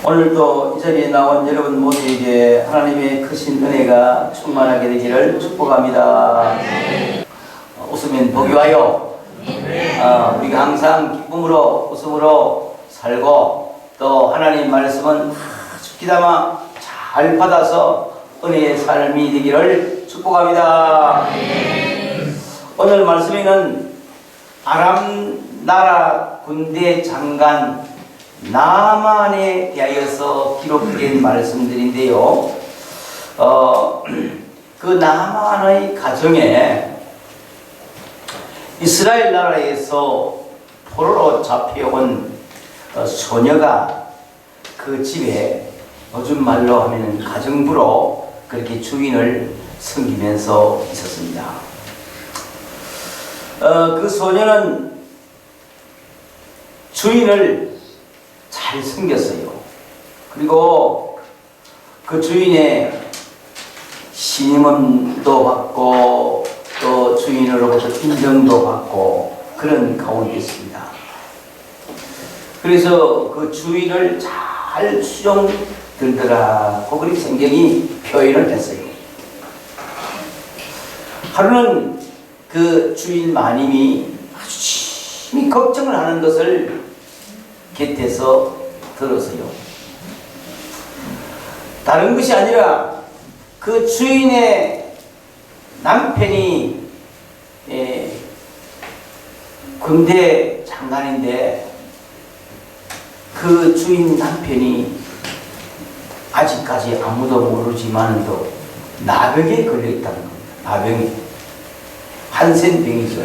오늘도 이 자리에 나온 여러분 모두에게 하나님의 크신 은혜가 충만하게 되기를 축복합니다. 웃으면 복이 와요. 우리가 항상 기쁨으로 웃음으로 살고 또 하나님 말씀은 아주 귀담아 잘 받아서 은혜의 삶이 되기를 축복합니다. 오늘 말씀에는 아람 나라 군대 장관 나만에 대하여서 기록된 말씀들인데요. 그 나만의 가정에 이스라엘 나라에서 포로로 잡혀온 소녀가 그 집에 요즘 말로 하면 가정부로 그렇게 주인을 섬기면서 있었습니다. 그 소녀는 주인을 잘 섬겼어요. 그리고 그 주인의 신임도 받고 또 주인으로부터 인정도 받고 그런 가운데 있습니다. 그래서 그 주인을 잘 수종들더라고 그렇게 성경이 표현을 했어요. 하루는 그 주인 마님이 아주 심히 걱정을 하는 것을 곁에서 들었어요. 다른 것이 아니라 그 주인의 남편이 군대 장관인데 그 주인 남편이 아직까지 아무도 모르지만도 나병에 걸려 있다는 겁니다. 나병에. 한센병이죠.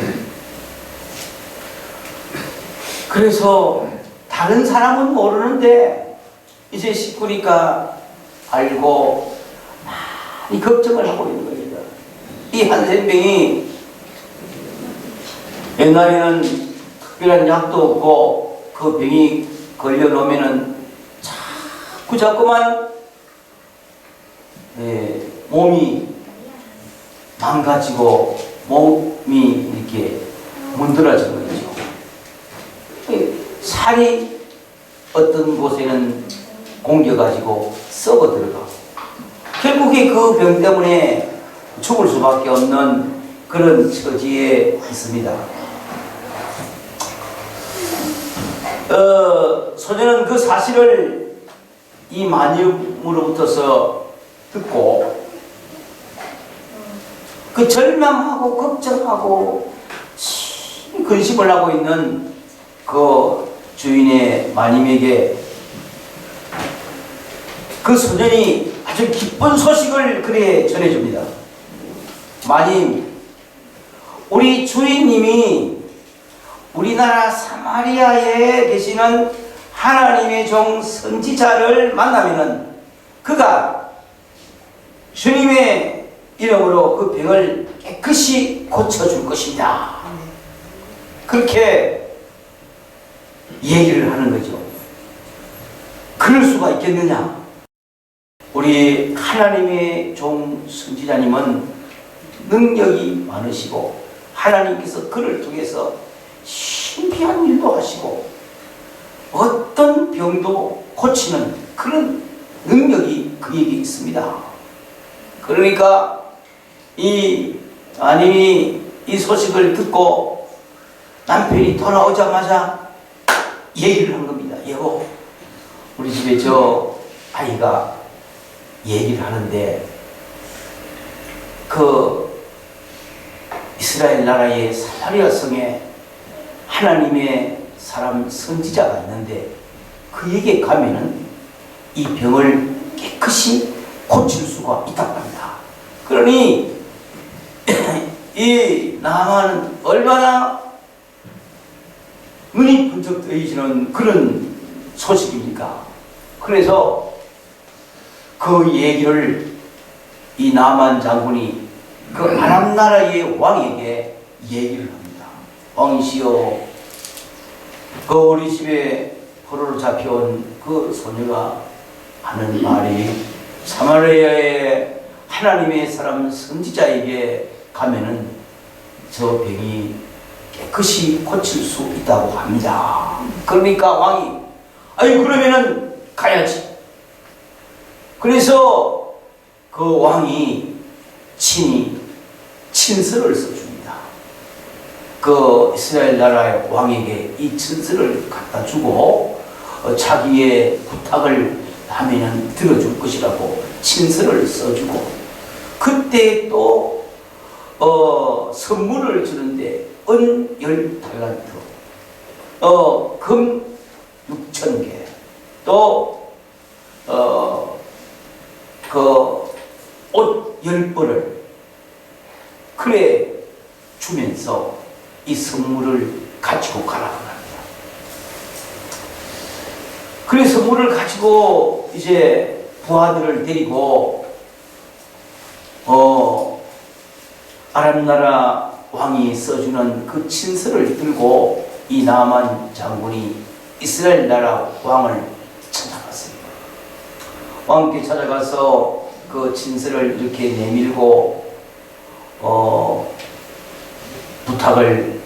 그래서 다른 사람은 모르는데 이제 식구니까 알고 많이 걱정을 하고 있는 겁니다. 이 한센병이 옛날에는 특별한 약도 없고 그 병이 걸려놓으면은 자꾸만 몸이 망가지고 몸이 이렇게 문드러지는 거죠. 살이 어떤 곳에는 공겨가지고 썩어 들어가고 결국에 그 병 때문에 죽을 수밖에 없는 그런 처지에 있습니다. 소녀는 그 사실을 이 마님으로부터서 듣고 그 절망하고 걱정하고 근심을 하고 있는 그 주인의 마님에게 그 소년이 아주 기쁜 소식을 그래 전해줍니다. 마님, 우리 주인님이 우리나라 사마리아에 계시는 하나님의 종 선지자를 만나면은 그가 주님의 이름으로 그 병을 깨끗이 고쳐줄 것입니다. 그렇게 얘기를 하는 거죠. 그럴 수가 있겠느냐? 우리 하나님의 종 선지자님은 능력이 많으시고 하나님께서 그를 통해서 신비한 일도 하시고 어떤 병도 고치는 그런 능력이 그에게 있습니다. 그러니까 이 아님이 이 소식을 듣고 남편이 돌아오자마자 얘기를 한 겁니다. 여보, 우리 집에 저 아이가 얘기를 하는데 그 이스라엘 나라의 사마리아 성에 하나님의 사람 선지자가 있는데 그에게 가면은 이 병을 깨끗이 고칠 수가 있다고 합니다. 그러니 이 나만은 얼마나 눈이 번쩍 뜨이시는 그런 소식입니까? 그래서 그 얘기를 이 나만 장군이 그 아람 나라의 왕에게 얘기를 합니다. 왕이시여, 그 우리 집에 포로로 잡혀온 그 소녀가 하는 말이 사마리아의 하나님의 사람 선지자에게 가면은 저 병이 깨끗이 고칠 수 있다고 합니다. 그러니까 왕이 아니 그러면은 가야지. 그래서 그 왕이 친히 친서를 써줍니다. 그 이스라엘 나라의 왕에게 이 친서를 갖다 주고 자기의 부탁을 하면은 들어줄 것이라고 친서를 써주고, 그때 또 선물을 주는데 은 10달란트, 금 6,000개, 또 그 옷 10벌을 그래 주면서 이 선물을 가지고 가라고 합니다. 그래 선물을 가지고 이제 부하들을 데리고 아람 나라 왕이 써주는 그 친서를 들고 이 나만 장군이 이스라엘 나라 왕을 찾아갔습니다. 왕께 찾아가서 그 친서를 이렇게 내밀고 부탁을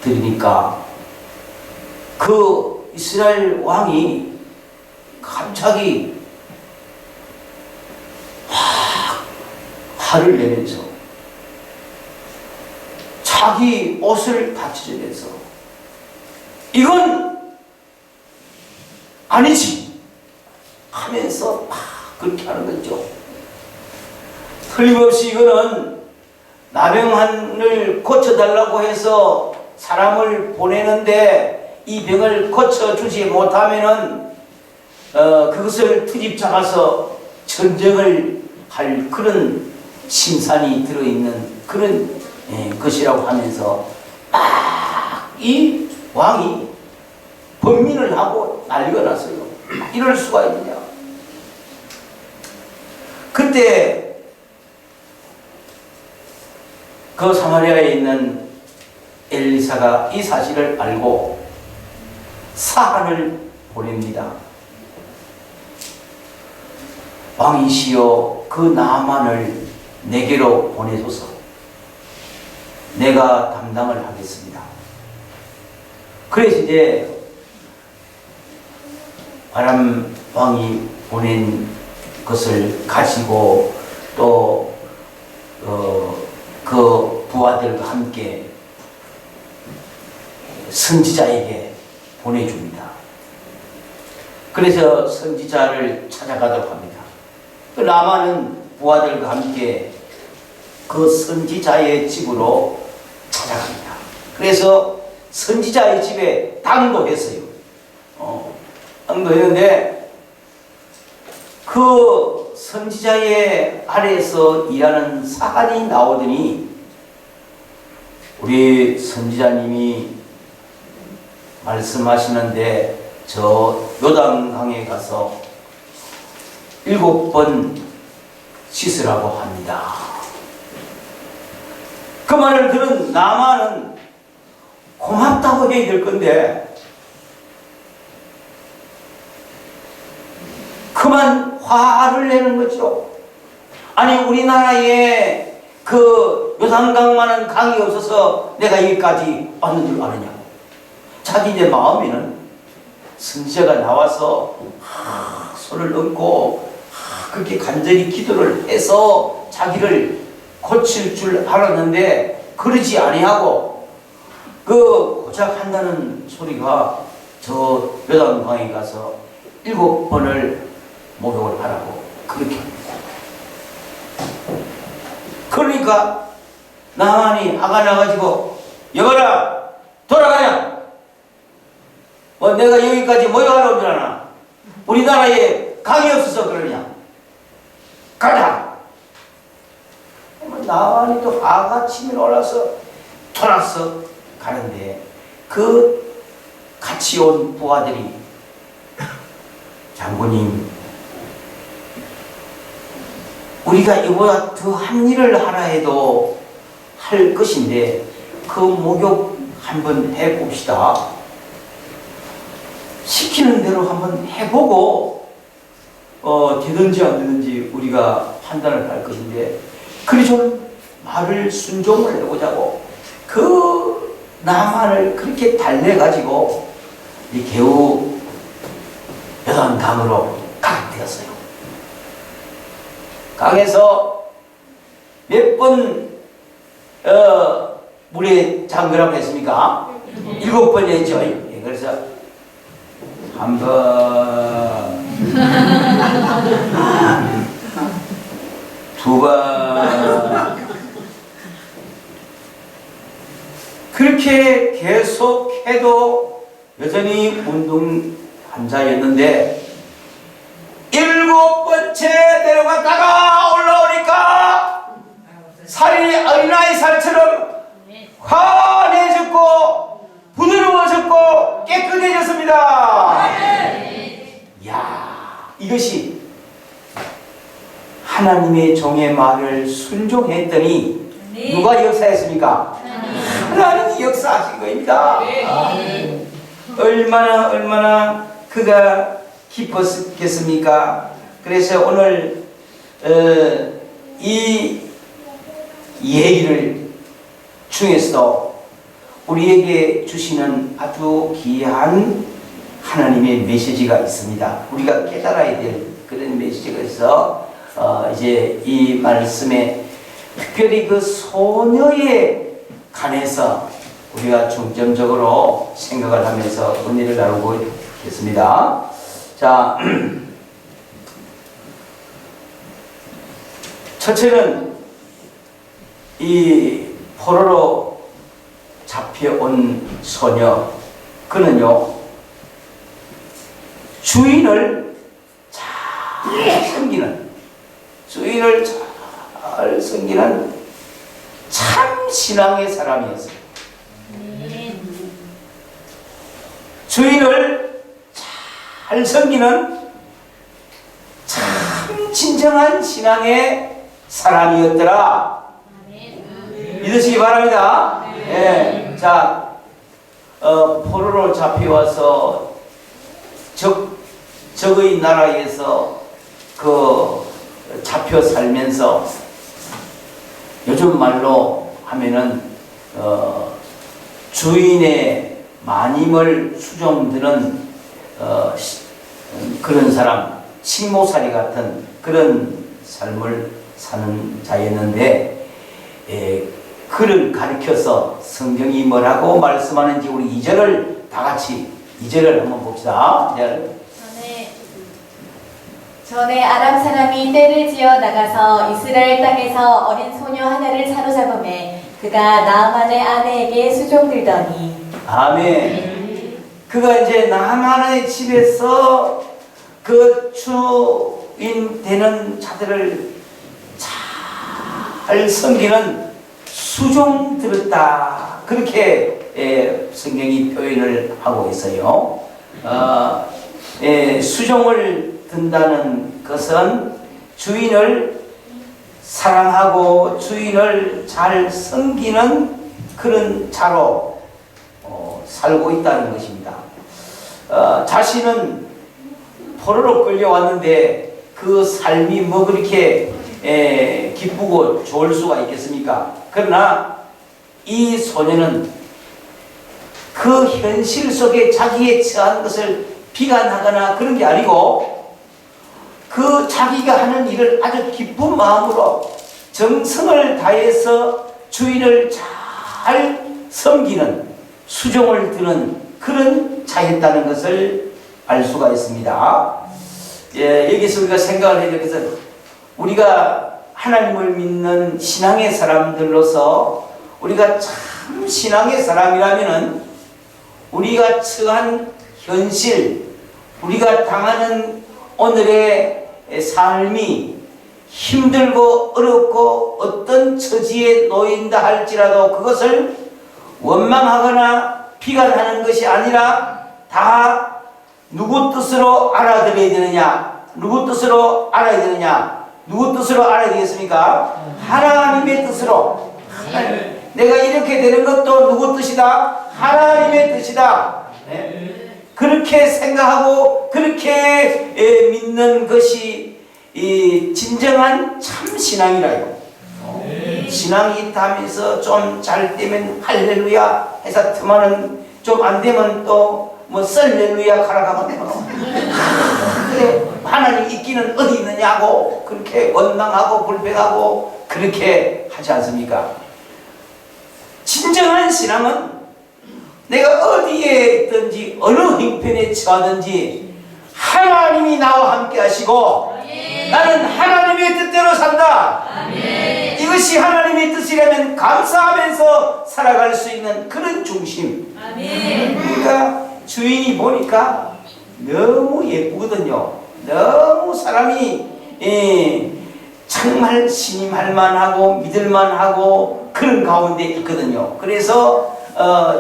드리니까 그 이스라엘 왕이 갑자기 화를 내면서 자기 옷을 다 찢어내서 이건 아니지 하면서 막 그렇게 하는 거죠. 틀림없이 이거는 나병을 고쳐달라고 해서 사람을 보내는데 이 병을 고쳐주지 못하면은 그것을 트집 잡아서 전쟁을 할 그런 심산이 들어있는 그런 것이라고 하면서 막 이 왕이 번민을 하고 난리가 났어요. 이럴 수가 있느냐. 그때 그 사마리아에 있는 엘리사가 이 사실을 알고 사한을 보냅니다. 왕이시여 그 나만을 내게로 보내소서. 내가 담당을 하겠습니다. 그래서 이제 아람 왕이 보낸 것을 가지고 또 그 부하들과 함께 선지자에게 보내줍니다. 그래서 선지자를 찾아가도록 합니다. 그 나만은 부하들과 함께 그 선지자의 집으로 찾아갑니다. 그래서 선지자의 집에 당도했어요. 당도했는데 그 선지자의 아래에서 일하는 사한이 나오더니 우리 선지자님이 말씀하시는데 저 요단강에 가서 7번 씻으라고 합니다. 그 말을 들은 나만은 고맙다고 해야 될 건데 그만 화를 내는 거죠. 아니 우리나라에 그 요단강만한 강이 없어서 내가 여기까지 왔는 줄 아느냐고. 자기네 마음에는 선지자가 나와서 손을 얹고 그렇게 간절히 기도를 해서 자기를 고칠 줄 알았는데 그러지 아니하고 그 고작 한다는 소리가 저 요단강에 가서 7번을 목욕을 하라고 그렇게 합니다. 그러니까 나만이 화가 나가지고 여봐라 돌아가냐. 내가 여기까지 모여가려고 줄 아나. 우리나라에 강이 없어서 그러냐. 가자. 나만이 또 화가 치밀어 올라서 돌아서 가는데 그 같이 온 부하들이 장군님 우리가 이보다 더 한 일을 하라 해도 할 것인데 그 목욕 한번 해봅시다. 시키는 대로 한번 해보고 되든지 안 되든지 우리가 판단을 할 것인데 그리 좀 말을 순종을 해보자고 그 나만을 그렇게 달래가지고 이 겨우 요단강으로 되었어요. 강에서 몇 번 물에 잠그라고 했습니까? 7번 했죠. 그래서 한 번, 두 번, 그렇게 계속해도 여전히 운동 환자였는데 7번째 내려갔다가 올라오니까 살이 어린아이 살처럼 환해졌고 부드러워졌고 깨끗해졌습니다. 이야, 이것이 하나님의 종의 말을 순종했더니 누가 역사했습니까? 하나님이 역사하신 겁니다. 얼마나 그가 기뻤겠습니까? 그래서 오늘 이 예의를 중에서도 우리에게 주시는 아주 귀한 하나님의 메시지가 있습니다. 우리가 깨달아야 될 그런 메시지가 있어 이제 이 말씀에 특별히 그 소녀에 관해서 우리가 중점적으로 생각을 하면서 은혜를 나누고 있겠습니다. 자, 첫째는 이 포로로 잡혀온 소녀, 그는요 주인을 잘 섬기는 참 신앙의 사람이었어요. 주인을 잘 섬기는 참 진정한 신앙의 사람이었더라. 믿으시기 바랍니다. 네. 자, 포로로 잡혀와서 적의 나라에서 잡혀 살면서 요즘 말로 하면은 주인의 마님을 수종드는 그런 사람, 식모살이 같은 그런 삶을 사는 자였는데 그를 가리켜서 성경이 뭐라고 말씀하는지 우리 2절을 다 같이 2절을 한번 봅시다. 전에 아람 사람이 떼를 지어 나가서 이스라엘 땅에서 어린 소녀 하나를 사로잡음에 그가 나아만의 아내에게 수종들더니. 아멘. 그가 이제 나아만의 집에서 그 주인 되는 자들을 잘 섬기는 수종 들었다. 그렇게 성경이 표현을 하고 있어요. 수종을 든다는 것은 주인을 사랑하고 주인을 잘 섬기는 그런 자로 살고 있다는 것입니다. 자신은 포로로 끌려왔는데 그 삶이 뭐 그렇게 기쁘고 좋을 수가 있겠습니까? 그러나 이 소녀는 그 현실 속에 자기의 처한 것을 비관하거나 그런 게 아니고 그 자기가 하는 일을 아주 기쁜 마음으로 정성을 다해서 주인을 잘 섬기는 수종을 드는 그런 자였다는 것을 알 수가 있습니다. 여기서 우리가 생각을 해야 될 것은 우리가 하나님을 믿는 신앙의 사람들로서 우리가 참 신앙의 사람이라면은 우리가 처한 현실, 우리가 당하는 오늘의 삶이 힘들고 어렵고 어떤 처지에 놓인다 할지라도 그것을 원망하거나 비관하는 것이 아니라 다 누구 뜻으로 알아들어야 되느냐? 누구 뜻으로 알아야 되느냐? 누구 뜻으로 알아야 되겠습니까? 하나님의 뜻으로. 내가 이렇게 되는 것도 누구 뜻이다? 하나님의 뜻이다. 그렇게 생각하고 그렇게 믿는 것이 이 진정한 참 신앙이라요. 신앙이 있다면서 좀 잘 되면 할렐루야 해서 틈하는 좀 안 되면 또 뭐 썰렐루야 가라가면 되고 그래 하나님 있기는 어디 있느냐고 그렇게 원망하고 불평하고 그렇게 하지 않습니까? 진정한 신앙은 내가 어디에 있든지 어느 형편에 처하든지 하나님이 나와 함께 하시고 나는 하나님의 뜻대로 산다. 이것이 하나님의 뜻이라면 감사하면서 살아갈 수 있는 그런 중심. 그러니까 주인이 보니까 너무 예쁘거든요. 너무 사람이 정말 신임할 만하고 믿을 만하고 그런 가운데 있거든요. 그래서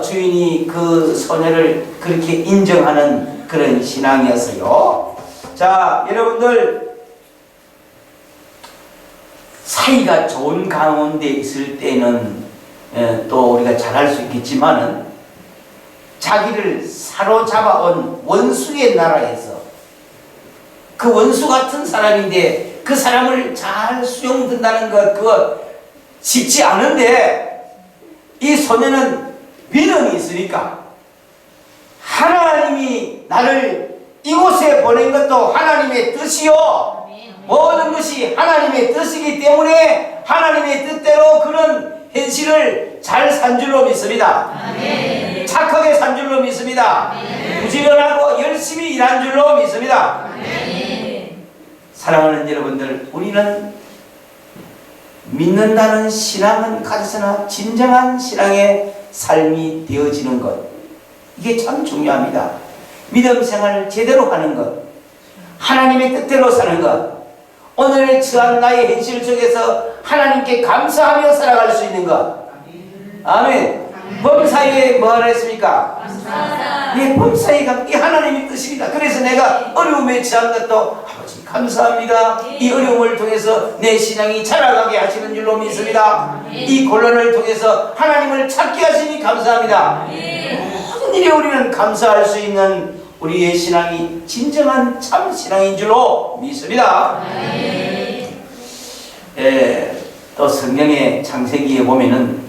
주인이 그 소녀를 그렇게 인정하는 그런 신앙이었어요. 자, 여러분들 사이가 좋은 가운데 있을 때는 또 우리가 잘할 수 있겠지만은 자기를 사로잡아온 원수의 나라에서 그 원수 같은 사람인데 그 사람을 잘 수용된다는 것 그거 쉽지 않은데 이 소녀는 믿음이 있으니까 하나님이 나를 이곳에 보낸 것도 하나님의 뜻이요 모든 것이 하나님의 뜻이기 때문에 하나님의 뜻대로 그런 현실을 잘 산 줄로 믿습니다. 아멘. 착하게 산 줄로 믿습니다. 아멘. 부지런하고 열심히 일한 줄로 믿습니다. 아멘. 사랑하는 여러분들, 우리는 믿는다는 신앙은 가졌으나 진정한 신앙의 삶이 되어지는 것, 이게 참 중요합니다. 믿음 생활을 제대로 하는 것, 하나님의 뜻대로 사는 것, 오늘 처한 나의 현실 속에서 하나님께 감사하며 살아갈 수 있는 것. 아멘. 범사에 뭐 하라 했습니까? 감사하다. 예, 범사에가 이 하나님의 뜻입니다. 그래서 내가 어려움에 처한 것도 아버지 감사합니다. 이 어려움을 통해서 내 신앙이 자라가게 하시는 줄로 믿습니다. 이 곤란을 통해서 하나님을 찾게 하시니 감사합니다. 모든 일에 우리는 감사할 수 있는 우리의 신앙이 진정한 참 신앙인 줄로 믿습니다. 또 성경의 창세기에 보면은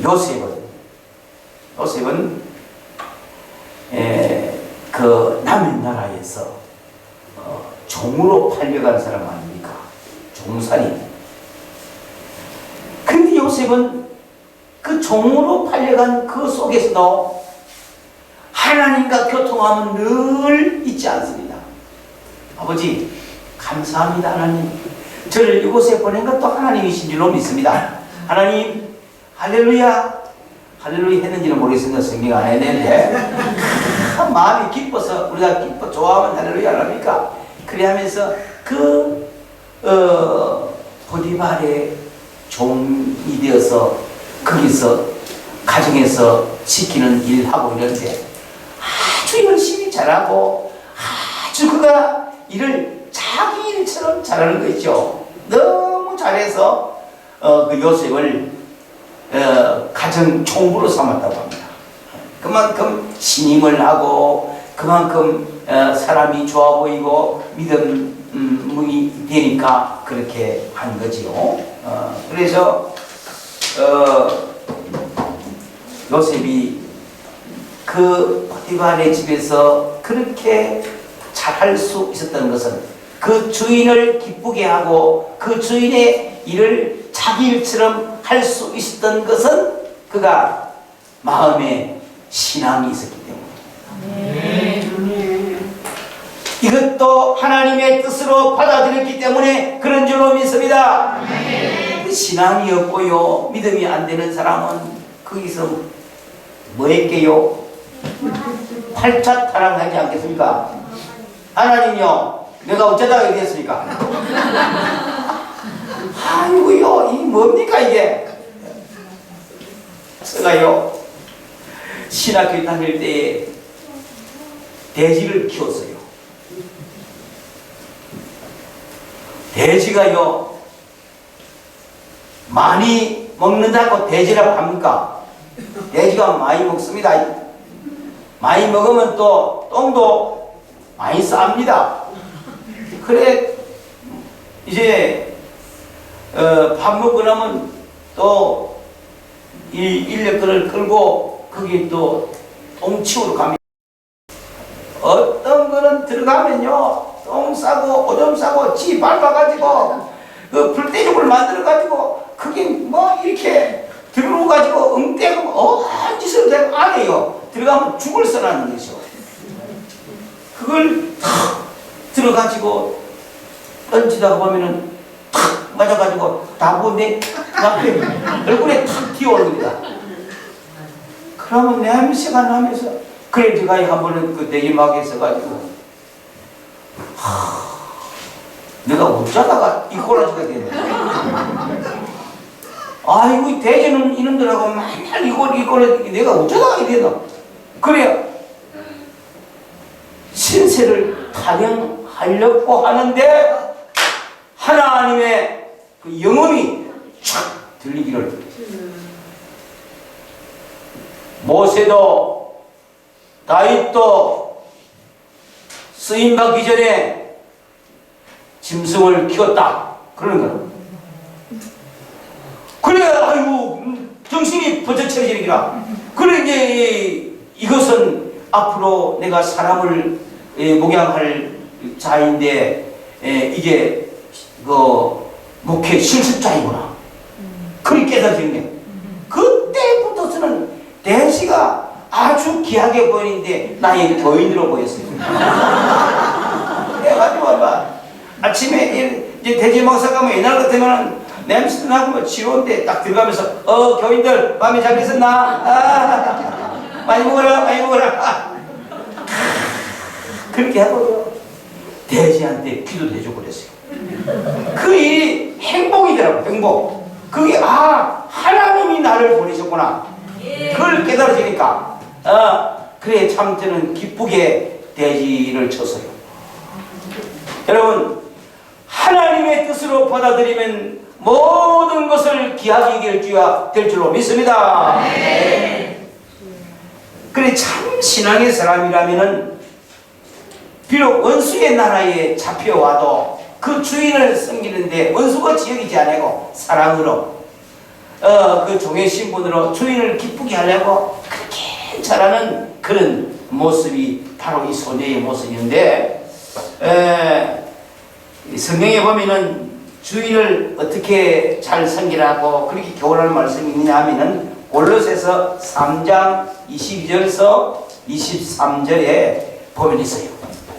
요셉은 그 남의 나라에서 종으로 팔려간 사람 아닙니까? 종살이. 근데 요셉은 그 종으로 팔려간 그 속에서도 하나님과 교통하면 늘 잊지 않습니다. 아버지 감사합니다. 하나님 저를 이곳에 보낸 것도 하나님이신 줄로 믿습니다. 하나님 할렐루야 할렐루야 했는지는 모르겠습니다. 성경 안 했는데 마음이 기뻐서 우리가 기뻐 좋아하면 할렐루야 안 합니까? 그래 하면서 그 보디발의 종이 되어서 거기서 가정에서 지키는 일하고 이런데 아주 열심히 잘하고 아주 그가 일을 자기 일처럼 잘하는 거 있죠. 너무 잘해서 그 요셉을 가정 총부로 삼았다고 합니다. 그만큼 신임을 하고 그만큼 사람이 좋아 보이고 믿음이 되니까 그렇게 한 거지요. 그래서 요셉이 그 포티발의 집에서 그렇게 잘할 수 있었던 것은 그 주인을 기쁘게 하고 그 주인의 일을 자기 일처럼 할 수 있었던 것은 그가 마음에 신앙이 있었기 때문에 이것도 하나님의 뜻으로 받아들였기 때문에 그런 줄로 믿습니다. 그 신앙이 없고요 믿음이 안 되는 사람은 거기서 뭐 했게요? 팔자타랑하지 않겠습니까? 하나님요 내가 어쩌다가 이렇게 됐습니까? 아이고요 이 뭡니까 이게? 제가요 신학교 다닐 때에 돼지를 키웠어요. 돼지가요 많이 먹는다고 돼지라고 합니까? 돼지가 많이 먹습니다. 많이 먹으면 또 똥도 많이 쌉니다. 그래 이제 밥 먹고 나면 또 이 인력들을 끌고 거기 또 똥치우러 갑니다. 어떤 거는 들어가면요 또 똥 싸고 오줌 싸고 지 밟아가지고 그 불대죽을 만들어가지고 그게 뭐 이렇게 들어가지고 응대고 어한 짓을 내가 안 해요. 들어가면 죽을 써놨는 것이죠. 그걸 탁 들어가지고 던지다가 보면은 탁 맞아가지고 나보고 내 앞에 얼굴에 탁 튀어오릅니다. 그러면 냄새가 나면서 그래 제가 한 번은 그 내리막에 있어가지고 내가 어쩌다가 이 꼬라지가 되네. 아이고 대전은 이놈들하고 맨날 이걸 내가 어쩌다가 이래 되나. 그래요. 신세를 타령하려고 하는데 하나님의 그 영음이 촥 들리기를 모세도 다윗도 쓰임받기 전에 짐승을 키웠다 그러는 거예요. 그래 아이고 정신이 번쩍 차려지기라. 그래 이제 이것은 앞으로 내가 사람을 목양할 자인데 이게 그 목회 실습자이구나. 그렇게 깨달아지는 게 그때부터서는 대시가 아주 귀하게 보이는데 나의 교인으로 보였어요. 그래가지고 아침에 이제 대지 목사 가면 옛날 같으면 냄새 나고 뭐 치료인데 딱 들어가면서 교인들 밤에 잘 있었나? 많이 먹어라 많이 먹어라. 그렇게 하고 대지한테 기도도 해주고 그랬어요. 그 일이 행복이더라고. 행복. 그게 하나님이 나를 보내셨구나. 그걸 깨달아지니까 그래 참 저는 기쁘게 대지를 쳤어요. 여러분 하나님의 뜻으로 받아들이면 모든 것을 귀하게 이길 될 줄로 믿습니다. 그래 참 신앙의 사람이라면은 비록 원수의 나라에 잡혀와도 그 주인을 섬기는데 원수가 지역이지 않고 사랑으로 그 종의 신분으로 주인을 기쁘게 하려고 그렇게 잘하는 그런 모습이 바로 이 소녀의 모습인데 성경에 보면은 주인을 어떻게 잘 섬기라고 그렇게 교훈하는 말씀이 있냐 하면은 골로새서 3장 22절에서 23절에 보면 있어요.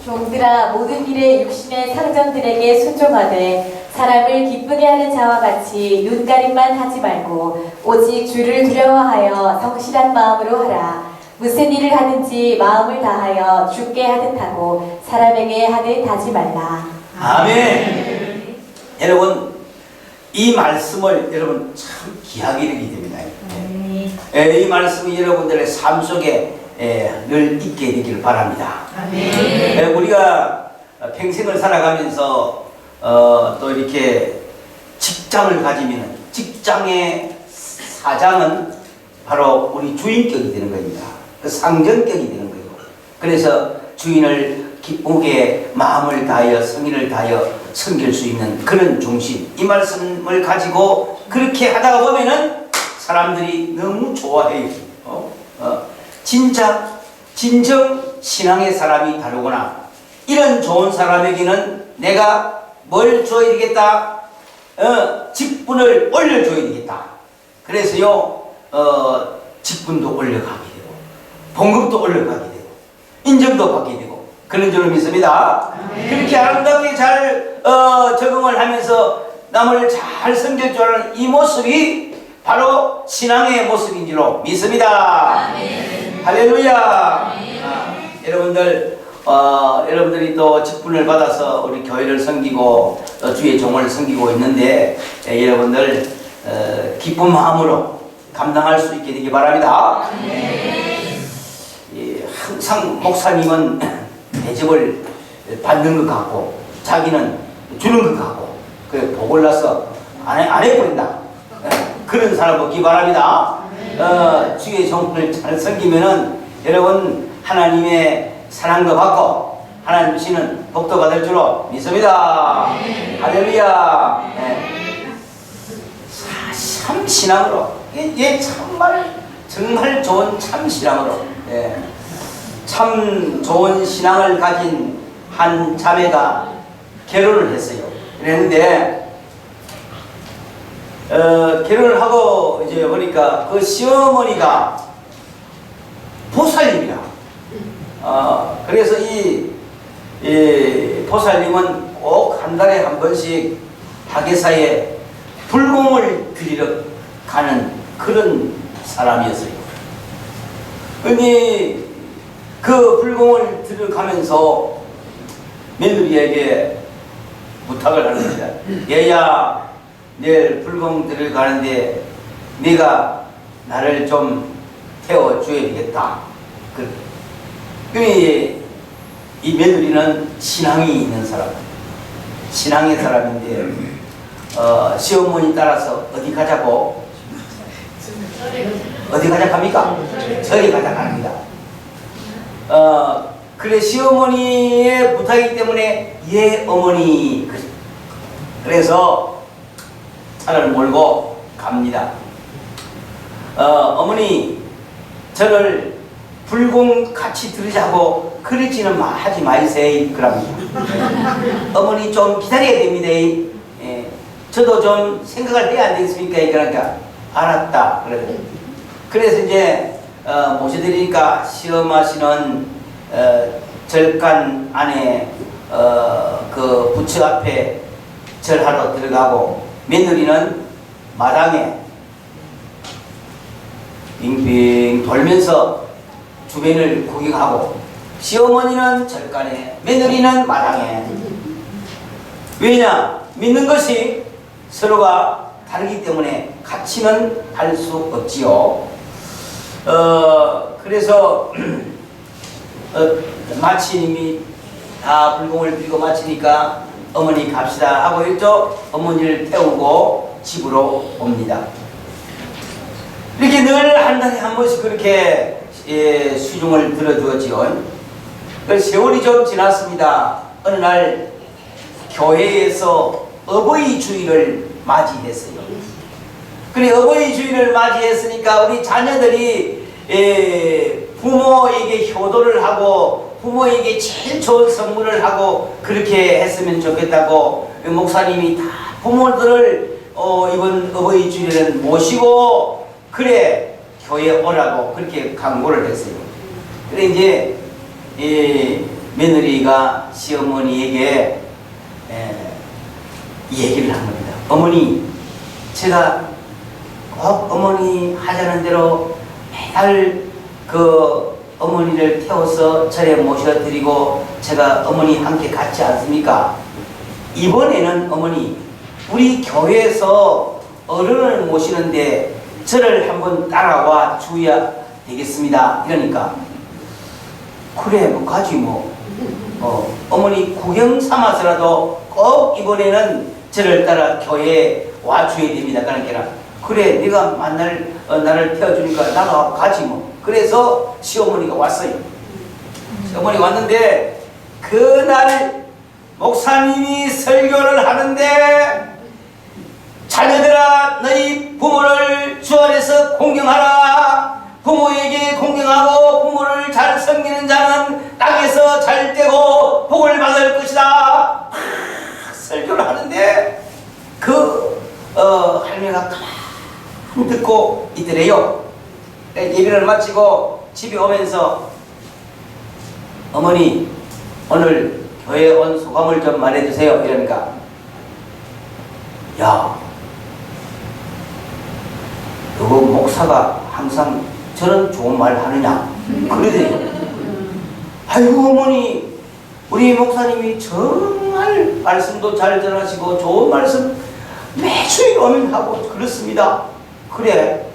종들아 모든 일에 육신의 상전들에게 순종하되 사람을 기쁘게 하는 자와 같이 눈가림만 하지 말고 오직 주를 두려워하여 성실한 마음으로 하라. 무슨 일을 하든지 마음을 다하여 주께 하듯 하고 사람에게 하듯 하지 말라. 아멘. 여러분 이 말씀을 여러분 참 귀하게 여기게 됩니다. 이 말씀이 여러분들의 삶 속에 늘 있게 되기를 바랍니다. 우리가 평생을 살아가면서 또 이렇게 직장을 가지면 직장의 사장은 바로 우리 주인격이 되는 겁니다. 그 상전격이 되는 거예요. 그래서 주인을 기쁘게 마음을 다하여 성의를 다하여 섬길 수 있는 그런 중심, 이 말씀을 가지고 그렇게 하다가 보면은 사람들이 너무 좋아해요. 진정 신앙의 사람이 다르구나. 이런 좋은 사람에게는 내가 뭘 줘야 되겠다? 직분을 올려줘야 되겠다. 그래서요, 직분도 올려가게 되고, 봉급도 올려가게 되고, 인정도 받게 되고, 그런 줄을 믿습니다. 그렇게 아름답게 잘 적응을 하면서 남을 잘 섬겨주는 이 모습이 바로 신앙의 모습인 줄로 믿습니다. 할렐루야. 여러분들이 또 직분을 받아서 우리 교회를 섬기고 주의 종을 섬기고 있는데 여러분들 기쁜 마음으로 감당할 수 있게 되기 바랍니다. 항상 목사님은 대접을 받는 것 같고 자기는 주는 것 같고 그 복을 나서 안 해버린다. 그런 사람 없기 바랍니다. 주의 종을 잘 섬기면은 여러분 하나님의 사랑도 받고 하나님 주시는 복도 받을 줄로 믿습니다. 할렐루야. 참 신앙으로 정말 좋은 참 신앙으로 참 좋은 신앙을 가진 한 자매가 결혼을 했어요. 그랬는데 결혼을 하고 이제 보니까 그 시어머니가 보살님이라. 그래서 이 보살님은 꼭 한 달에 한 번씩 학예사에 불공을 드리러 가는 그런 사람이었어요. 근데 그 불공을 들어가면서 며느리에게 부탁을 하는 겁니다. 얘야, 내일 불공 들어가는데 네가 나를 좀 태워줘야 되겠다. 이 며느리는 신앙이 있는 사람, 신앙의 사람인데 시어머니 따라서 어디 가자고? 어디 가자 합니까? 저리 가자 합니다. 그래 시어머니의 부탁이기 때문에 예 어머니 그래서 차를 몰고 갑니다. 어머니 저를 불공 같이 들으자고 그러지는 하지 마이세요. 그럽니다. 어머니 좀 기다려야 됩니다. 저도 좀 생각을 해야 안 되겠습니까? 그러니까 알았다. 그래서 이제 모셔드리니까 시험하시는 절간 안에 그 부처 앞에 절하러 들어가고 며느리는 마당에 빙빙 돌면서 주변을 구경하고 시어머니는 절간에 며느리는 마당에. 왜냐? 믿는 것이 서로가 다르기 때문에 같이는 할 수 없지요. 그래서 마치님이 다 불공을 드리고 마치니까 어머니 갑시다 하고 있죠. 어머니를 태우고 집으로 옵니다. 이렇게 늘 한 달에 한 번씩 그렇게 수중을 들어주었지요. 세월이 좀 지났습니다. 어느 날 교회에서 어버이 주일을 맞이했어요. 그래 어버이 주일을 맞이했으니까 우리 자녀들이 부모에게 효도를 하고 부모에게 제일 좋은 선물을 하고 그렇게 했으면 좋겠다고 목사님이 다 부모들을 이번 어버이 주일에는 모시고 그래 교회에 오라고 그렇게 강구를 했어요. 그래 이제 며느리가 시어머니에게 얘기를 한 겁니다. 어머니 제가 꼭 어머니 하자는 대로 매달 그 어머니를 태워서 절에 모셔드리고 제가 어머니 함께 갔지 않습니까? 이번에는 어머니 우리 교회에서 어른을 모시는데 저를 한번 따라와 주어야 되겠습니다. 이러니까 그래 뭐 가지 뭐 어머니 구경 삼아서라도 꼭 이번에는 저를 따라 교회에 와줘야 됩니다. 그러니까 그래 네가 만날 나를 태워주니까 나가 가지 뭐. 그래서 시어머니가 왔어요. 시어머니가 왔는데 그날 목사님이 설교를 하는데 자녀들아 너희 부모를 주 안에서 공경하라. 부모에게 공경하고 부모를 잘 섬기는 자는 땅에서 잘 되고 복을 받을 것이다. 설교를 하는데 그 할머니가 가만히 듣고 있더래요. 예배를 마치고 집에 오면서 어머니 오늘 교회에 온 소감을 좀 말해주세요. 이러니까 야 너그 목사가 항상 저런 좋은 말 하느냐 그러대요. 아이고 어머니 우리 목사님이 정말 말씀도 잘 전하시고 좋은 말씀 매주일 오면 하고 그렇습니다. 그래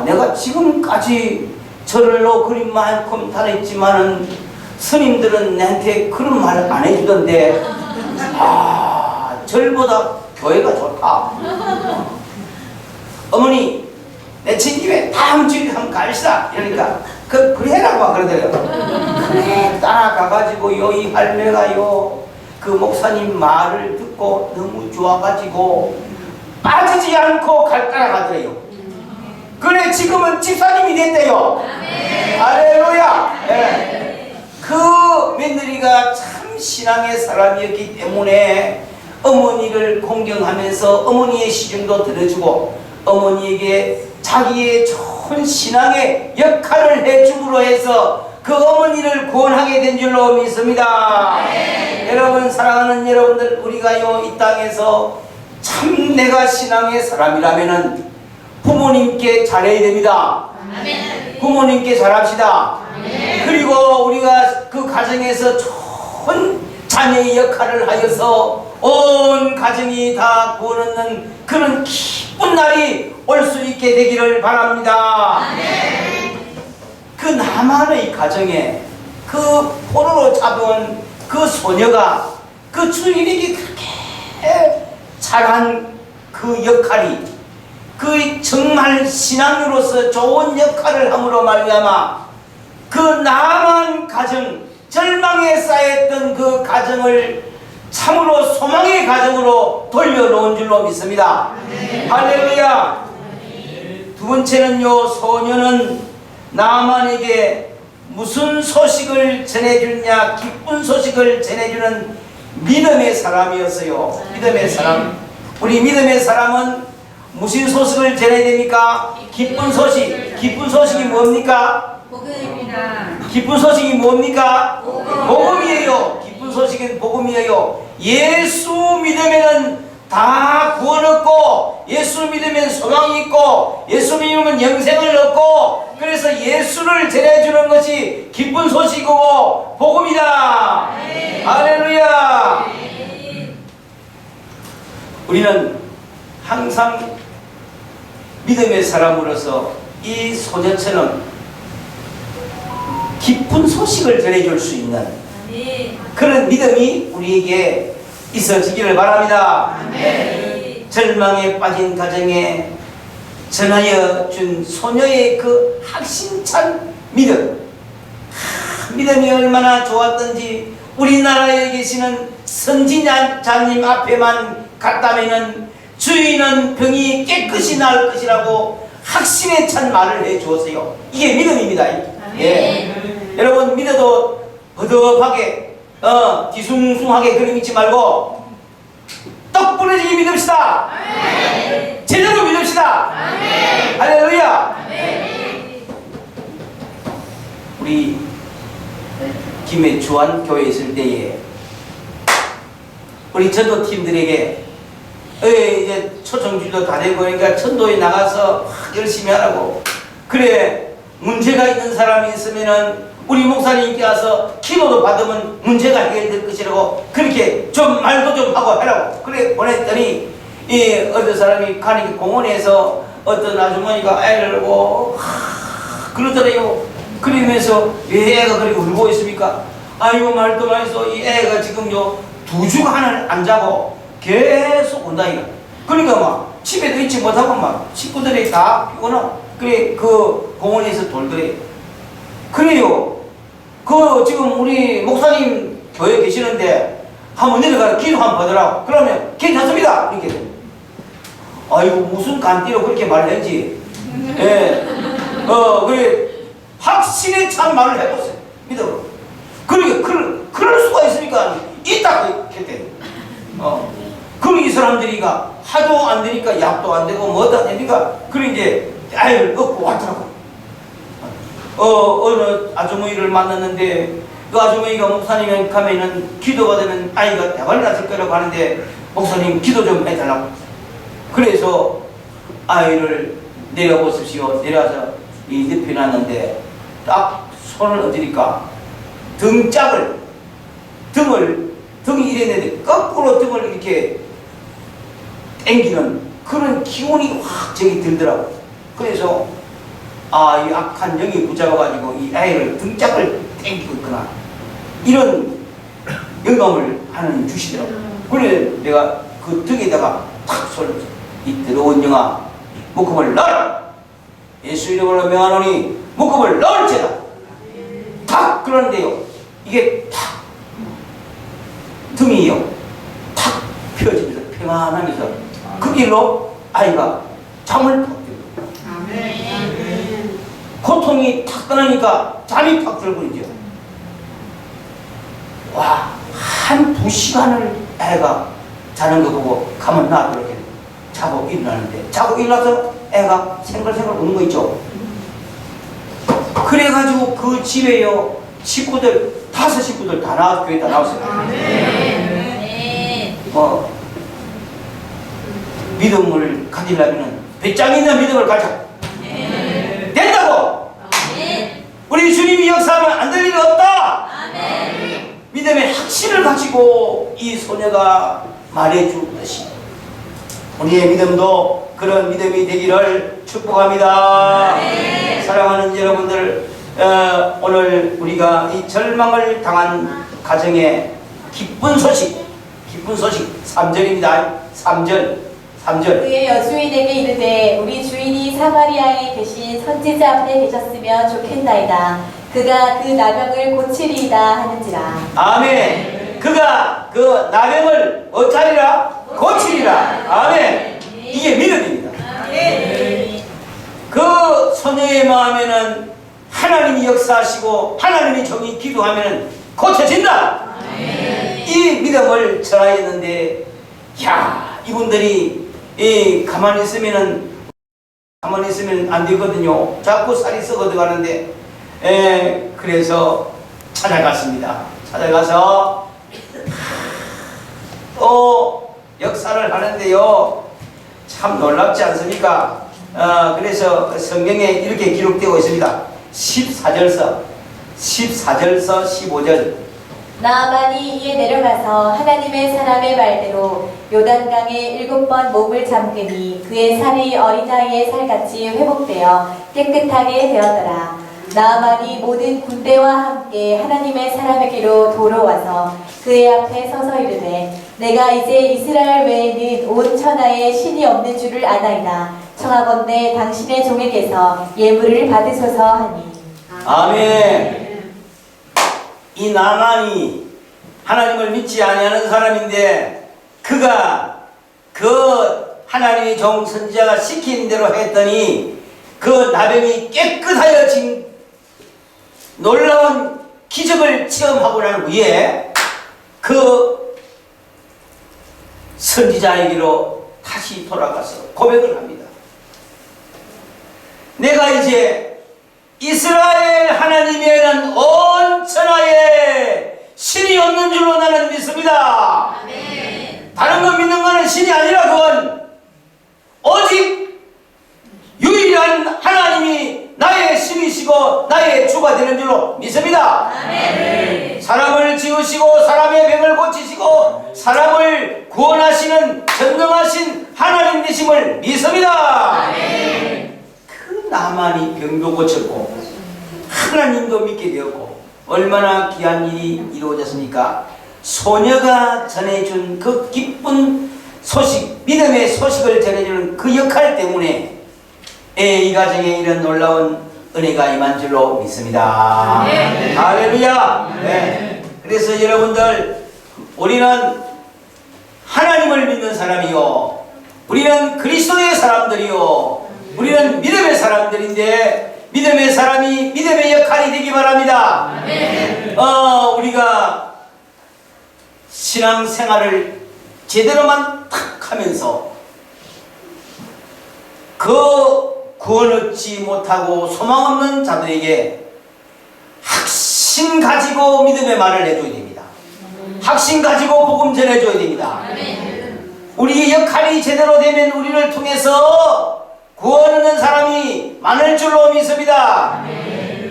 내가 지금까지 절을 그린 만큼 다녔지만은 스님들은 나한테 그런 말 안 해주던데 절보다 교회가 좋다. 어머니 내 친집에 다음 주에 한번 갑시다. 이러니까 그래라고 막 그러더래요. 그래 따라가가지고 이 할매가요 그 목사님 말을 듣고 너무 좋아가지고 빠지지 않고 따라가더래요. 그래 지금은 집사님이 됐대요. 할렐루야. 네. 그 며느리가 참 신앙의 사람이었기 때문에 어머니를 공경하면서 어머니의 시중도 들어주고 어머니에게 자기의 좋은 신앙의 역할을 해줌으로 해서 그 어머니를 구원하게 된 줄로 믿습니다. 여러분, 사랑하는 여러분들, 우리가요 이 땅에서 참 내가 신앙의 사람이라면은 부모님께 잘해야 됩니다. 부모님께 잘합시다. 그리고 우리가 그 가정에서 좋은 자녀의 역할을 하여서 온 가정이 다 구원 얻는 그런 기쁜 날이 올 수 있게 되기를 바랍니다. 그 나만의 가정에 그 포로로 잡은 그 소녀가 그 주인에게 그렇게 잘한 그 역할이 그 정말 신앙으로서 좋은 역할을 함으로 말미암아 그 나만 가정, 절망에 쌓였던 그 가정을 참으로 소망의 가정으로 돌려놓은 줄로 믿습니다. 할렐루야. 두 번째는요, 소녀는 나만에게 무슨 소식을 전해주냐, 기쁜 소식을 전해주는 믿음의 사람이었어요. 믿음의 사람. 우리 믿음의 사람은 무슨 소식을 전해야 됩니까? 기쁜 소식. 기쁜 소식이 뭡니까? 복음입니다. 기쁜 소식이 뭡니까? 복음이에요. 기쁜 소식은 복음이에요. 예수 믿으면은 다 구원 얻고, 예수 믿으면 소망이 있고, 예수 믿으면 영생을 얻고, 그래서 예수를 전해주는 것이 기쁜 소식이고 복음이다. 할렐루야. 우리는 항상 믿음의 사람으로서 이 소녀처럼 기쁜 소식을 전해줄 수 있는 그런 믿음이 우리에게 있어지기를 바랍니다. 절망에 빠진 가정에 전하여 준 소녀의 그 확신찬 믿음, 믿음이 얼마나 좋았던지 우리나라에 계시는 선지자님 앞에만 갔다면은 주인은 병이 깨끗이 나을 것이라고 확신에 찬 말을 해 주었어요. 이게 믿음입니다. 예. 여러분, 믿어도 버덕하게 뒤숭숭하게 그리 믿지 말고 떡 부러지게 믿읍시다. 제대로 믿읍시다. 할렐루야. 우리 김해 주안교회에 있을 때에 우리 전도팀들에게 이제 초청주도 다 되고 그러니까 천도에 나가서 열심히 하라고, 그래 문제가 있는 사람이 있으면은 우리 목사님께 와서 기도도 받으면 문제가 해결될 것이라고 그렇게 좀 말도 좀 하고 하라고 그래 보냈더니 어떤 사람이 가니까 공원에서 어떤 아주머니가 애를 보고 그러더래요. 그러면서 왜 애가 그렇게 울고 있습니까? 아이고 말도 마이소, 이 애가 지금요 2주가 하나를 안 자고 계속 온다니까. 그러니까 막 집에도 있지 못하고 막 식구들이 다 피곤하고 그래 그 공원에서 돌더래요. 그래요. 그 지금 우리 목사님 교회 계시는데 한번 내려가서 기도 한번 받으라고. 그러면 괜찮습니다. 이렇게. 아이고 무슨 간띠로 그렇게 말을 했지. 예. 그래 확신에 찬 말을 해보세요. 믿어. 그러니까 그럴 수가 있습니까? 있다고 했대. 그럼 이 사람들이가 하도 안 되니까 약도 안 되고 뭐도 안 되니까 그래 이제 아이를 얻고 왔더라고. 어느 아주머니를 만났는데 그 아주머니가 목사님에 가면은 기도받으면 아이가 대박이 났을 거라고 하는데 목사님 기도 좀 해달라고. 그래서 아이를 내려보십시오. 내려와서 이 늪에 놨는데 딱 손을 얹으니까 등이 이랬는데 거꾸로 등을 이렇게 당기는 그런 기운이 확 저기 들더라고. 그래서 이 악한 영이 붙잡아가지고 이 아이를 등짝을 당기고 있구나, 이런 영감을 하나님 주시더라고. 그래 내가 그 등에다가 탁 손을 이 더러운 영아 묶음을 넣어라. 예수 이름으로 명하노니 묶음을 넣을지라. 탁 그러는데요 이게 탁 등이요 탁 펴지면서 평안하면서 그 길로 아이가 잠을 팍 들고 고통이 탁 떠나니까 잠이 팍 들고 이제 와 한 2시간을 애가 자는 거 보고 가면 나 그렇게 자고 일어나는데, 자고 일어나서 애가 생글생글 우는 거 있죠. 그래가지고 그 집에요 식구들 5식구들 다 나와서 교회 다 나왔어요. 믿음을 가지려면 배짱 있는 믿음을 가져. 된다고. 우리 주님이 역사하면 안 될 일이 없다. 믿음의 확신을 가지고 이 소녀가 말해주듯이 우리의 믿음도 그런 믿음이 되기를 축복합니다. 사랑하는 여러분들, 오늘 우리가 이 절망을 당한 가정의 기쁜 소식 3절입니다. 3절. 그의 여주인에게 이르되 우리 주인이 사마리아에 계신 선지자 앞에 계셨으면 좋겠나이다. 그가 그 나병을 고치리이다 하는지라. 아멘. 그가 그 나병을 어쩌리라? 고치리라. 아멘. 이게 믿음입니다. 그 소녀의 마음에는 하나님이 역사하시고 하나님이 정히 기도하면 고쳐진다. 이 믿음을 전하였는데, 야, 이분들이 가만히 있으면 안 되거든요. 자꾸 살이 썩어 들어가는데, 그래서 찾아갔습니다. 찾아가서 또 역사를 하는데요, 참 놀랍지 않습니까? 그래서 성경에 이렇게 기록되고 있습니다. 14절서 15절. 나아만이 이에 내려가서 하나님의 사람의 말대로 요단강에 7번 몸을 잠그니 그의 살이 어린아이의 살같이 회복되어 깨끗하게 되었더라. 나아만이 모든 군대와 함께 하나님의 사람에게로 돌아와서 그의 앞에 서서 이르되 내가 이제 이스라엘 외에는 온 천하에 신이 없는 줄을 아나이다. 청하건대 당신의 종에게서 예물을 받으소서 하니. 아멘. 이 나만이 하나님을 믿지 아니하는 사람인데, 그가 그 하나님의 종 선지자가 시킨 대로 했더니 그 나병이 깨끗하여진 놀라운 기적을 체험하고 난 후에 그 선지자에게로 다시 돌아가서 고백을 합니다. 내가 이제 이스라엘 하나님에는 온 천하에 신이 없는 줄로 나는 믿습니다. 아멘. 다른 거 믿는 거는 신이 아니라 그건 오직 유일한 하나님이 나의 신이시고 나의 주가 되는 줄로 믿습니다. 아멘. 사람을 지으시고 사람의 병을 고치시고 사람을 구원하시는 전능하신 하나님 되심을 믿습니다. 아멘. 그 나만이 병도 고쳤고 하나님도 믿게 되었고 얼마나 귀한 일이 이루어졌습니까? 소녀가 전해준 그 기쁜 소식, 믿음의 소식을 전해주는 그 역할 때문에 이 가정에 이런 놀라운 은혜가 임한 줄로 믿습니다. 네. 할렐루야. 네. 그래서 여러분들, 우리는 하나님을 믿는 사람이요, 우리는 그리스도의 사람들이요, 우리는 믿음의 사람들인데 믿음의 사람이 믿음의 역할이 되기 바랍니다. 우리가 신앙생활을 제대로만 탁 하면서 그 구원 얻지 못하고 소망 없는 자들에게 확신 가지고 믿음의 말을 해줘야 됩니다. 확신 가지고 복음 전해줘야 됩니다. 우리의 역할이 제대로 되면 우리를 통해서 구원 얻는 사람이 많을 줄로 믿습니다.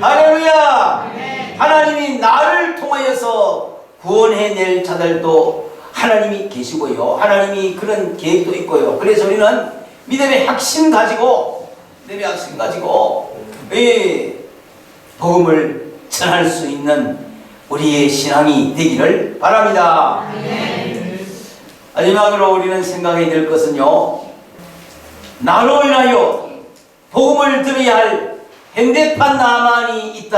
할렐루야. 하나님이 나를 통하여서 구원해낼 자들도 하나님이 계시고요, 하나님이 그런 계획도 있고요. 그래서 우리는 믿음의 확신 가지고 이 복음을 전할 수 있는 우리의 신앙이 되기를 바랍니다. 마지막으로 우리는 생각해야 될 것은요, 나로 인하여 복음을 들어야 할 현대판 나만이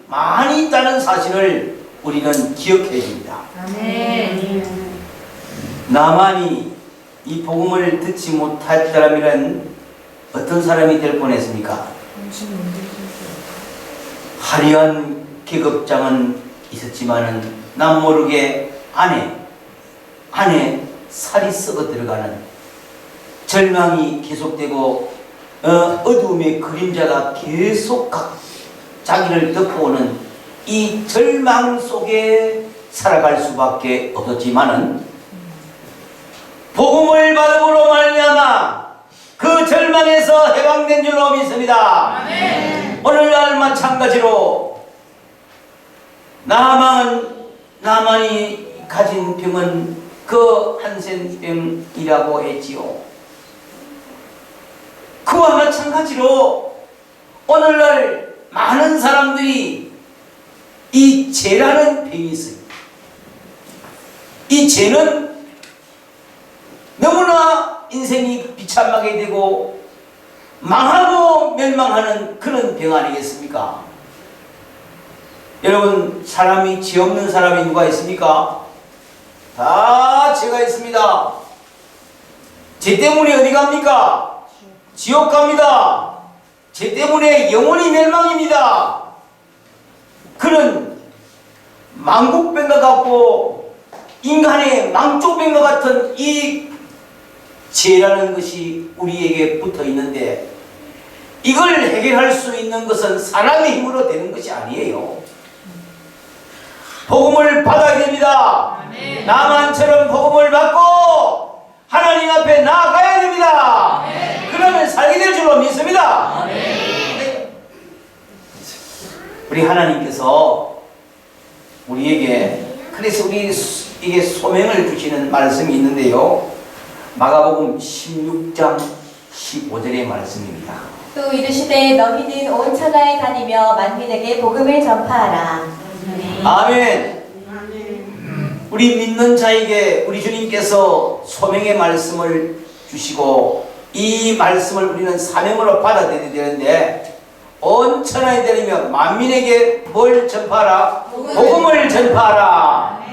많이 있다는 사실을 우리는 기억해야 됩니다. 나만이 이 복음을 듣지 못했더라면 어떤 사람이 될 뻔했습니까? 화려한 계급장은 있었지만은 남 모르게 안에 살이 썩어 들어가는 절망이 계속되고 어두움의 그림자가 계속 자기를 덮어오는 이 절망 속에 살아갈 수밖에 없었지만은 복음을 받음으로 말미암아 그 절망에서 해방된 줄로 믿습니다. 아멘. 오늘날 마찬가지로 나만이 가진 병은 그 한센병이라고 했지요. 그와 마찬가지로 오늘날 많은 사람들이 이 죄라는 병이 있어요. 이 죄는 너무나 인생이 비참하게 되고 망하고 멸망하는 그런 병 아니겠습니까? 여러분, 사람이 죄 없는 사람이 누가 있습니까? 다 죄가 있습니다. 죄 때문에 어디 갑니까? 지옥 갑니다. 죄 때문에 영원히 멸망입니다. 그는 망국병과 같고 인간의 망조병과 같은 이 죄라는 것이 우리에게 붙어 있는데, 이걸 해결할 수 있는 것은 사람의 힘으로 되는 것이 아니에요. 복음을 받아야 됩니다. 아멘. 나만처럼 복음을 받고 하나님 앞에 나아가야 됩니다. 아멘. 그러면 살게 될 줄로 믿습니다. 아멘. 우리 하나님께서 우리에게, 그래서 우리에게 소명을 주시는 말씀이 있는데요, 마가복음 16장 15절의 말씀입니다. 또 이르시되 너희는 온 천하에 다니며 만민에게 복음을 전파하라. 아멘. 우리 믿는 자에게 우리 주님께서 소명의 말씀을 주시고 이 말씀을 우리는 사명으로 받아들여야 되는데, 온 천하에 다니며 만민에게 뭘 전파하라? 복음을 전파하라.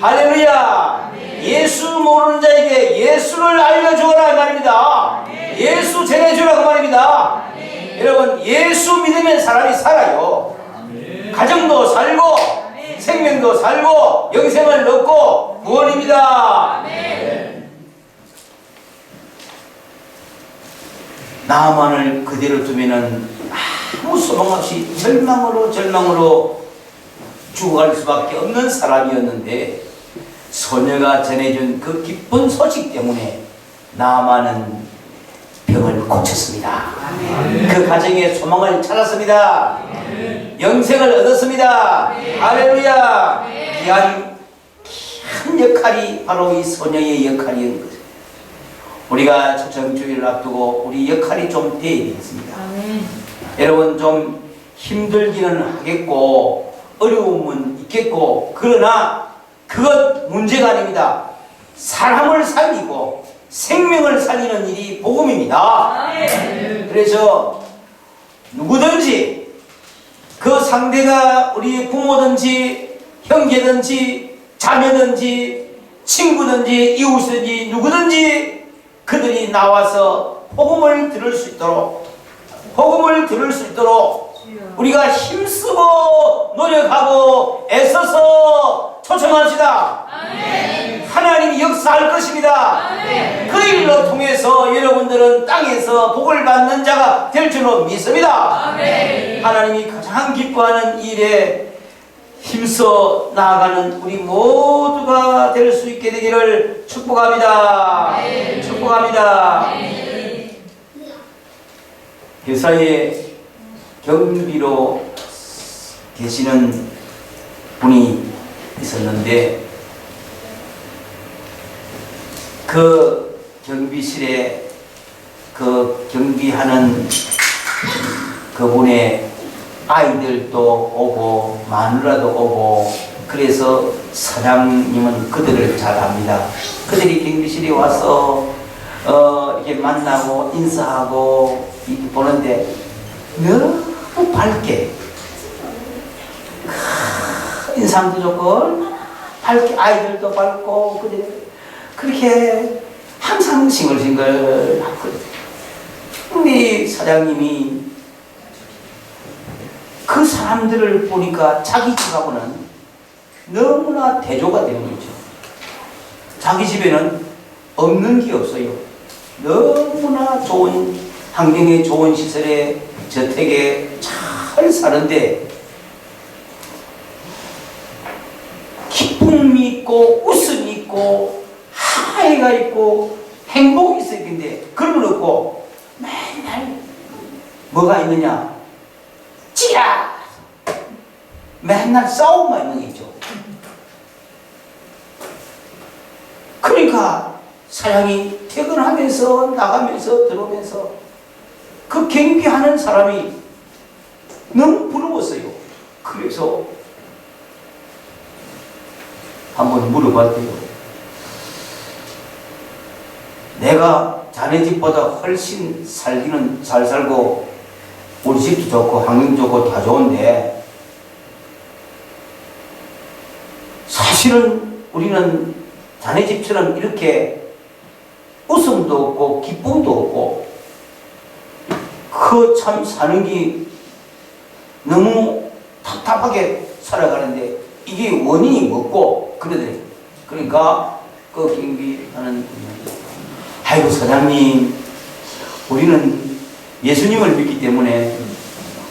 할렐루야. 예수 모르는 자에게 예수를 알려주어라 말입니다. 예수 전해주라 그 말입니다. 여러분, 예수 믿으면 사람이 살아요. 가정도 살고 생명도 살고 영생을 얻고 구원입니다. 나만을 그대로 두면은 아무 소망 없이 절망으로 죽어갈 수밖에 없는 사람이었는데, 소녀가 전해준 그 기쁜 소식 때문에 나만은 병을 고쳤습니다. 그 가정에 소망을 찾았습니다. 영생을 얻었습니다. 할렐루야. 귀한 역할이 바로 이 소녀의 역할인 거죠. 우리가 초청주의를 앞두고 우리 역할이 좀 돼야 되겠습니다. 여러분, 좀 힘들기는 하겠고 어려움은 있겠고, 그러나 그것 문제가 아닙니다. 사람을 살리고 생명을 살리는 일이 복음입니다. 그래서 누구든지, 그 상대가 우리 부모든지 형제든지 자매든지 친구든지 이웃든지 누구든지, 그들이 나와서 복음을 들을 수 있도록 우리가 힘쓰고 노력하고 애써서 초청합시다. 아멘. 하나님이 역사할 것입니다. 아멘. 그 일로 통해서 여러분들은 땅에서 복을 받는 자가 될 줄로 믿습니다. 아멘. 하나님이 가장 기뻐하는 일에 힘써 나아가는 우리 모두가 될 수 있게 되기를 축복합니다. 아멘. 축복합니다. 아멘. 회사에 경비로 계시는 분이 있었는데, 그 경비실에 그 경비하는 그분의 아이들도 오고 마누라도 오고, 그래서 사장님은 그들을 잘 압니다. 그들이 경비실에 와서 이렇게 만나고 인사하고 보는데 너무 밝게, 인상도 좋고 얼마나 밝게, 아이들도 밝고 그렇게 항상 싱글싱글 하고, 우리 사장님이 그 사람들을 보니까 자기 집하고는 너무나 대조가 되는 거죠. 자기 집에는 없는 게 없어요. 너무나 좋은 환경에, 좋은 시설에, 저택에 잘 사는데 기쁨이 있고 웃음이 있고 하이가 있고 행복이 있어야 되는데 그런 건 없고 맨날 뭐가 있느냐? 찌라! 맨날 싸움만 있는 게 있죠. 그러니까 사랑이 퇴근하면서 나가면서 들어오면서 그 경비하는 사람이 너무 부러웠어요. 그래서 한번 물어봤대요. 내가 자네 집보다 훨씬 살기는 잘 살고 우리 집도 좋고 환경 좋고 다 좋은데 사실은 우리는 자네 집처럼 이렇게 웃음도 없고 기쁨도 없고 그 참 사는 게 너무 답답하게 살아가는데 이게 원인이 뭐고 그러더래요. 그러니까 그 경비하는 분이 아이고 사장님 우리는 예수님을 믿기 때문에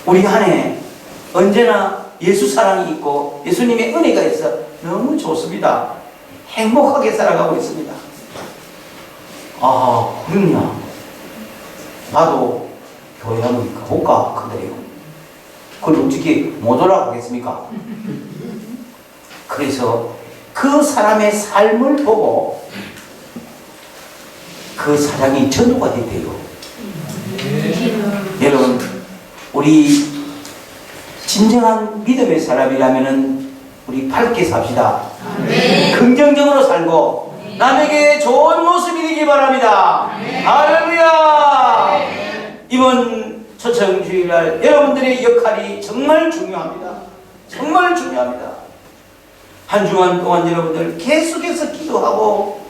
우리 안에 언제나 예수 사랑이 있고 예수님의 은혜가 있어 너무 좋습니다. 행복하게 살아가고 있습니다. 아 그러냐 나도 교회 한번 가볼까 그래요. 그걸 어떻게 못 오라고 하겠습니까? 그래서 그 사람의 삶을 보고 그 사랑이 전도가 됐대요. 여러분 우리 진정한 믿음의 사람이라면은 우리 밝게 삽시다. 긍정적으로 살고 남에게 좋은 모습이 되기 바랍니다. 할렐루야. 이번 초청주일날 여러분들의 역할이 정말 중요합니다. 정말 중요합니다. 한 주간 동안 여러분들 계속해서 기도하고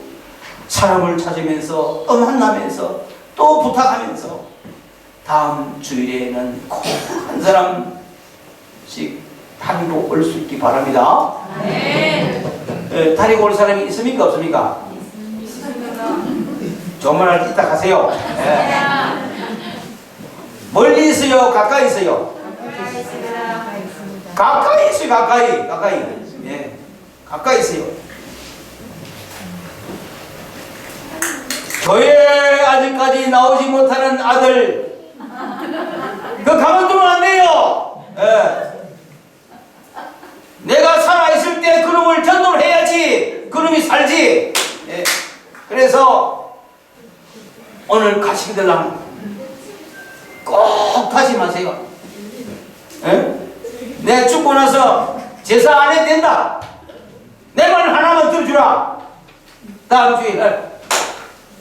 사람을 찾으면서 만나면서 또 부탁하면서 다음 주일에는 꼭 한 사람씩 다리고 올 수 있기 바랍니다. 네. 다리고 올 사람이 있습니까 없습니까? 있습니다. 정말 이따 가세요. 네. 멀리 있어요? 가까이 있어요? 가까이 있어요. 가까이. 예, 가까이 있어요. 교회에 아직까지 나오지 못하는 아들 그 가만두면 안 돼요. 예. 내가 살아있을 때 그놈을 전도를 해야지 그놈이 살지. 예. 그래서 오늘 가시기들랑 꼭 하지 마세요. 예? 내가 죽고 나서 제사 안 해도 된다. 내 말 하나만 들어주라. 다음 주일날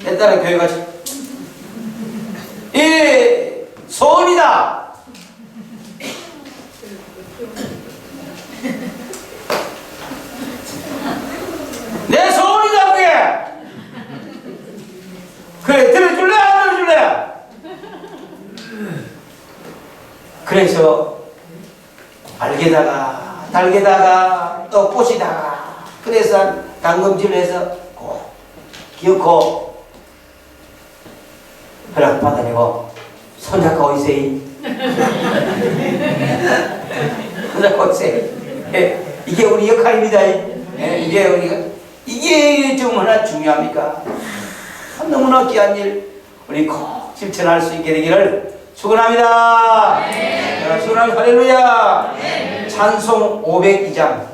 내 딸은 교회 가지. 이 소원이다. 내 소원이다 그게. 그래 들어줄래 안 들어줄래? 그래서 달게다가 또 꽃이다가 그래서 당금질을 해서 꼭 기어코 허락 받아내고 손잡고 오세요. 손잡고 오세요. 예, 이게 우리 역할입니다. 예, 이게 좀 하나 중요합니까? 너무나 귀한 일 우리 꼭 실천할 수 있게 되기를 축원합니다. 네. 축원합니다. 할렐루야. 네. 찬송 502장